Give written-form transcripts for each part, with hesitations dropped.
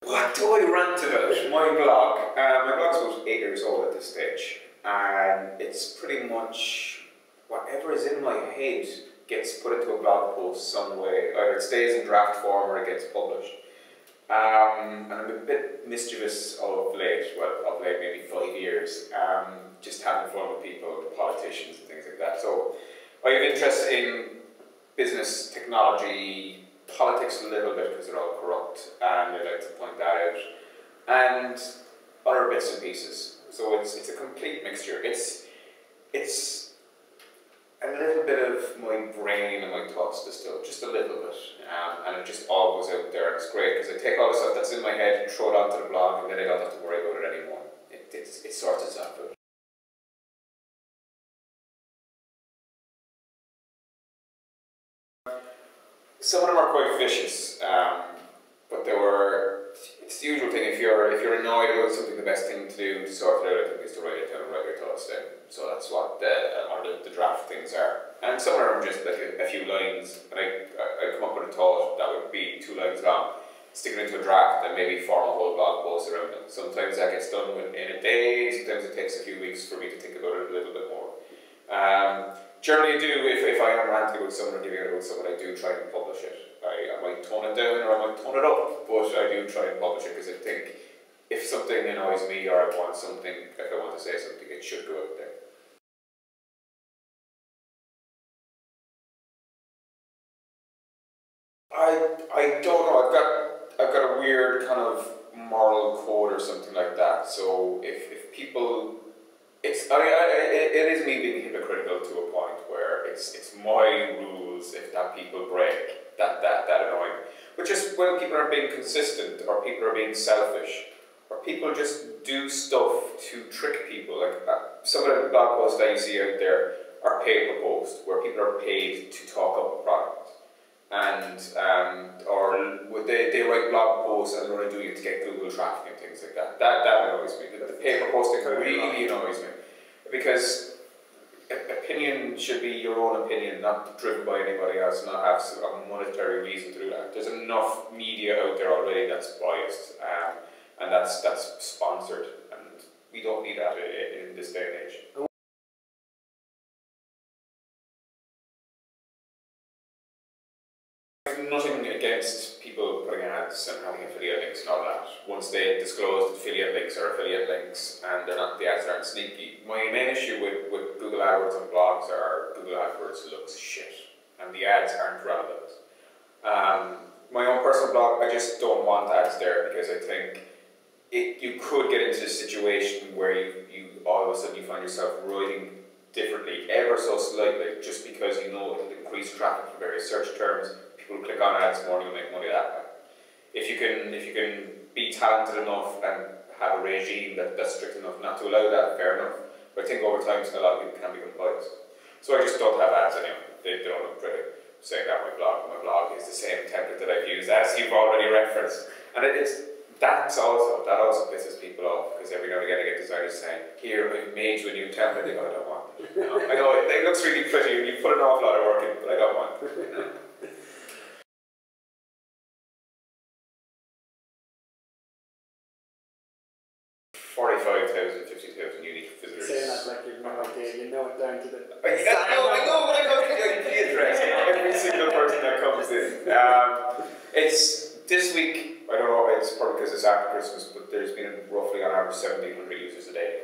What do I rant about? My blog. My blog's about 8 years old at this stage, and it's pretty much whatever is in my head gets put into a blog post some way. Either it stays in draft form or it gets published. And I'm a bit mischievous of late, well, of late maybe 5 years, just having fun with people, politicians and things like that. So I have interest in business, technology, politics a little bit because they're all corrupt, and I like to point that out, and other bits and pieces. So it's a complete mixture. It's a little bit of my brain and my thoughts distilled, just a little bit, and it just all goes out there, and it's great because I take all the stuff that's in my head and throw it onto the blog, and then I don't have to worry about it anymore. It sorts itself out. Some of them are quite vicious, but it's the usual thing. If you're annoyed about something, the best thing to do to sort it out, I think, is to write it down and write your thoughts down. So that's what the draft things are. And some of them are just like a few lines, and I come up with a thought that would be 2 lines long, stick it into a draft, and maybe form a whole blog post around it. Sometimes that gets done in a day, sometimes it takes a few weeks for me to think about it a little bit more. Generally I do, if I am ranting about someone or giving it about someone, I do try and publish it. I might tone it down or I might tone it up, but I do try and publish it because I think if something annoys me or I want something, if I want to say something, it should go out there. I don't know, I've got a weird kind of moral code or something like that, so if people, it is me being hypocritical to a point where it's my rules if that people break, that annoy me. But just when people are being consistent, or people are being selfish, or people just do stuff to trick people, like some of the blog posts that you see out there are pay per post, where people are paid to talk up a product. And or they write blog posts and they're only doing it to get Google traffic and things like that. That annoys me. The paper posting really annoys me, because opinion should be your own opinion, not driven by anybody else, not have a monetary reason to do that. There's enough media out there already that's biased, and that's sponsored, and we don't need that in this day and age. Nothing against people putting ads and having affiliate links and all that. Once they disclose affiliate links or affiliate links and the ads aren't sneaky. My main issue with Google AdWords and blogs are Google AdWords looks shit and the ads aren't relevant. My own personal blog, I just don't want ads there because I think you could get into a situation where you all of a sudden you find yourself writing differently ever so slightly just because you know it'll increase traffic for various search terms. People click on ads more and you'll make money that way. If you can be talented enough and have a regime that's strict enough not to allow that, fair enough. But I think over time a lot of people can become biased. So I just don't have ads anyway. They don't look pretty. Saying that my blog is the same template that I've used as you've already referenced. And that also pisses people off because every now and again I get designers saying, here, I've made you a new template. I don't want it. I know it looks really pretty and you put an awful lot of work in, but I don't want it. 45,000, 50,000 unique visitors. Saying that like you've no idea, you know it down to the... I know the IP address of every single person that comes in. It's this week, I don't know, it's probably because it's after Christmas, but there's been roughly on average 1,700 users a day.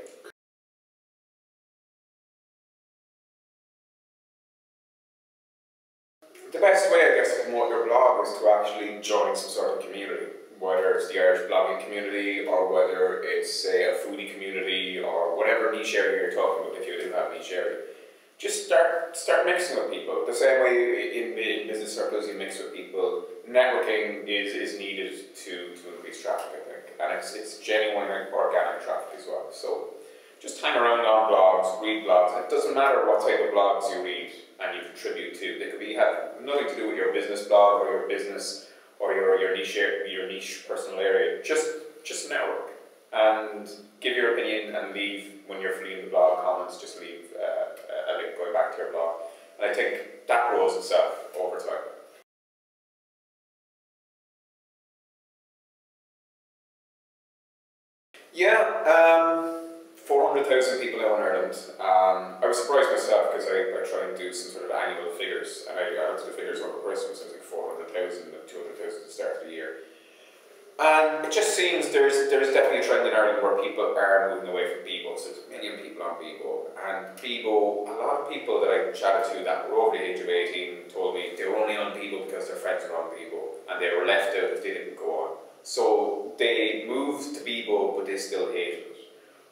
The best way, I guess, to promote your blog is to actually join some sort of community. Whether it's the Irish blogging community, or whether it's, say, a foodie community, or whatever niche area you're talking about, if you do have a niche area. Just start mixing with people. The same way in business circles you mix with people. Networking is needed to increase traffic, I think. And it's genuine organic traffic as well. So just hang around on blogs, read blogs. It doesn't matter what type of blogs you read and you contribute to. They could have nothing to do with your business blog or your business or your niche personal area. Just network and give your opinion and leave when you're free in the blog comments. Just leave a link going back to your blog, and I think that grows itself over time. 400,000 people now in Ireland. I was surprised myself because I try and do some sort of annual figures, and I looked at the figures over Christmas. It was like 400,000 and 200,000 at the start of the year. And it just seems there's definitely a trend in Ireland where people are moving away from Bebo. So there's a million people on Bebo. And Bebo, a lot of people that I chatted to that were over the age of 18 told me they were only on Bebo because their friends were on Bebo. And they were left out if they didn't go on. So they moved to Bebo, but they still hated it.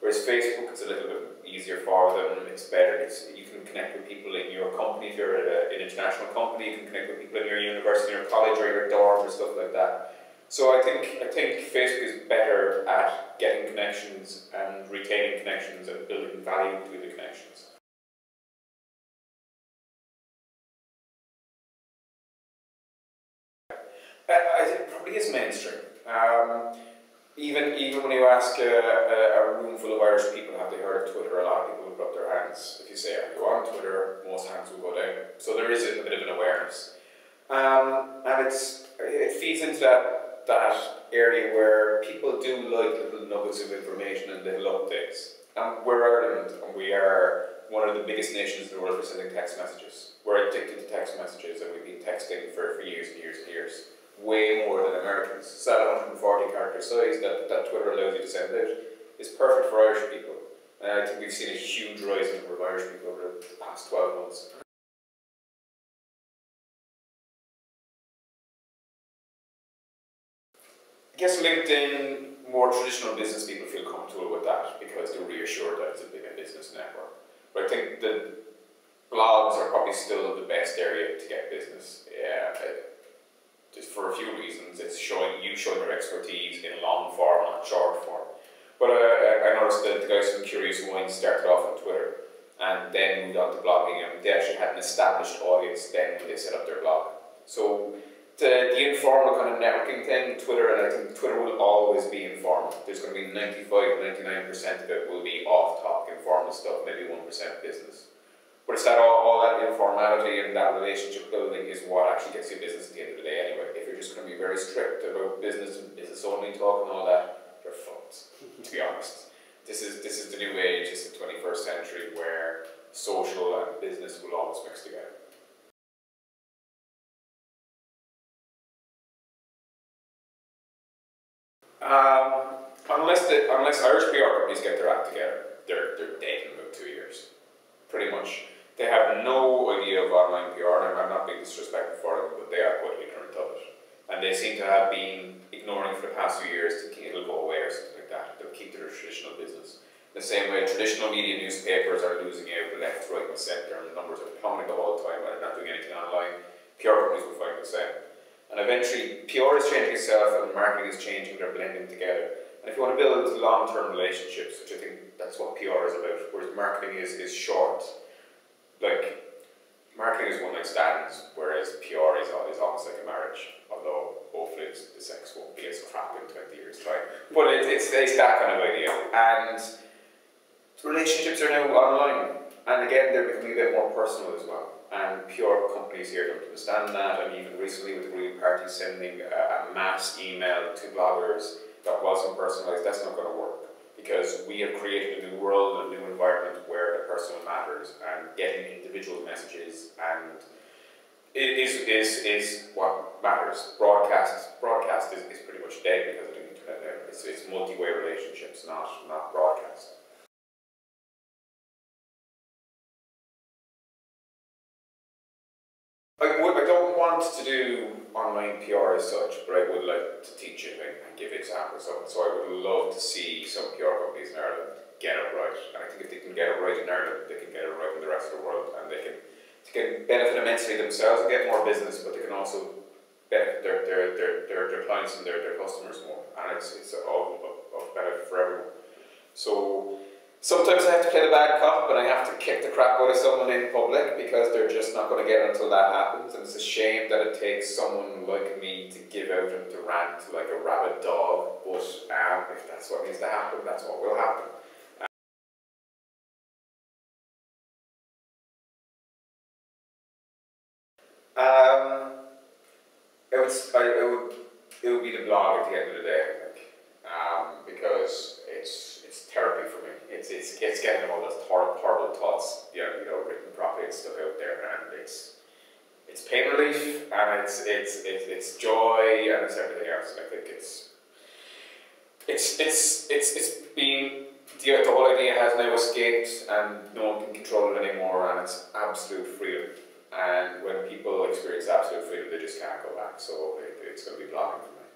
Whereas Facebook, it's a little bit easier for them. It's better. You can connect with people in your company. If you're at an international company, you can connect with people in your university, your college, or your dorm, or stuff like that. So I think Facebook is better at getting connections and retaining connections and building value through the connections. It probably is mainstream. Even when you ask a room full of Irish people, have they heard of Twitter? A lot of people will put up their hands. If you say, are you on Twitter? Most hands will go down. So there is a bit of an awareness. And it feeds into that area where people do like little nuggets of information and little updates. And we're Ireland, and we are one of the biggest nations in the world for sending text messages. We're addicted to text messages, and we've been texting for years and years and years. Way more than Americans. So that 140 character size that Twitter allows you to send out is perfect for Irish people. And I think we've seen a huge rise in the number of Irish people over the past 12 months. I guess LinkedIn, more traditional business people feel comfortable with that because they're reassured that it's a bigger business network. But I think the blogs are probably still the best area to get business. Yeah. Just for a few reasons. It's showing your expertise in long form, not short form. But I noticed that the guys from Curious Wines started off on Twitter and then moved on to blogging, and they actually had an established audience then when they set up their blog. So the informal kind of networking thing, Twitter, and I think Twitter will always be informal. There's going to be 99% of it will be off-topic informal stuff, maybe 1% business. But it's that all that informality and that relationship building is what actually gets you business at the end of the day anyway. If you're just going to be very strict about business and business only talk and all that, you're fucked, to be honest. This is the new age, it's the 21st century where social and business will always mix together. Unless Irish PR companies get their act together, they're dead in about 2 years. Pretty much. They have no idea of online PR, and I'm not being disrespectful for them, but they are quite ignorant of it. And they seem to have been ignoring for the past few years, thinking it'll go away or something like that. They'll keep their traditional business. In the same way, traditional media newspapers are losing out left, right, and centre, and the numbers are plummeting the whole time, and they're not doing anything online. PR companies will find the same. And eventually, PR is changing itself, and marketing is changing, they're blending together. And if you want to build long-term relationships, which I think that's what PR is about, whereas marketing is short. Like, marketing is one-night stands, whereas PR is almost like a marriage. Although, hopefully, the sex won't be as crap in 20 years' time. But it's that kind of idea. And relationships are now online. And again, they're becoming a bit more personal as well. And PR companies here don't understand that. And even recently, with the Green Party sending a mass email to bloggers that wasn't personalised, that's not going to work. Because we have created a new world, a new environment where the personal matters, and getting individual messages and it is what matters. Broadcast is pretty much dead because of the internet now. It's multi-way relationships, not broadcast. I don't want to do online PR as such, but I would like to teach it and give examples of it. So I would love to see some PR companies in Ireland get it right. And I think if they can get it right in Ireland, they can get it right in the rest of the world. And they can benefit immensely themselves and get more business, but they can also benefit their clients and their customers more. And it's all of benefit for everyone. So sometimes I have to play the bad cop and I have to kick the crap out of someone in public because they're just not going to get it until that happens. And it's a shame that it takes someone like me to give out and to rant like a rabid dog. But if that's what needs to happen, that's what will happen. It would be the blog at the end of the day, I think, because it's it's joy and it's everything else. I think it's been the whole idea has now escaped and no one can control it anymore, and it's absolute freedom. And when people experience absolute freedom, they just can't go back. So it's going to be blocking for me.